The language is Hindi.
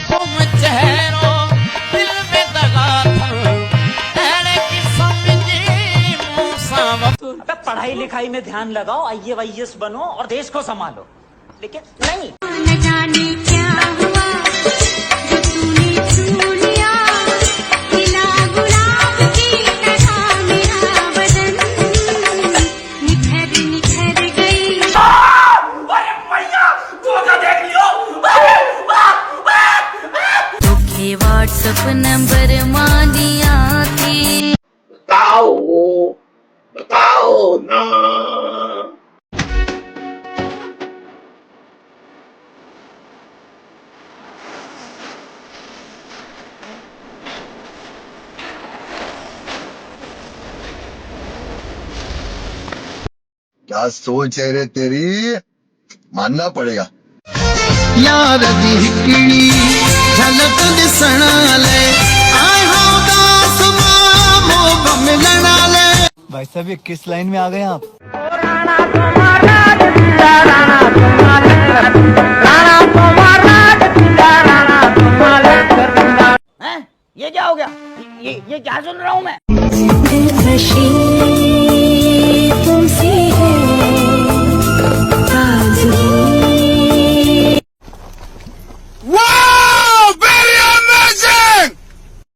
तुम चेहरो दिल में दगा था तेरे की समझी मुसावा। अबे पढ़ाई लिखाई में ध्यान लगाओ, IAS बनो और देश को संभालो, लेकिन नहीं। न जाने क्या हुआ जो तूने छू लिया, खिला गुलाब की तरह मेरा बदन निखर निखर गई। तुझे व्हाट्सएप नंबर मांगिया थी। बताओ ना। क्या सोच है रे तेरी, मानना पड़ेगा। यार दी हिकड़ी झलक दिसण ले आए हो दास मामो मिलण ले। भाई साहब ये किस लाइन में आ गए आप? हैं? ये क्या हो गया? ये क्या सुन रहा हूँ मैं? दिल नशीली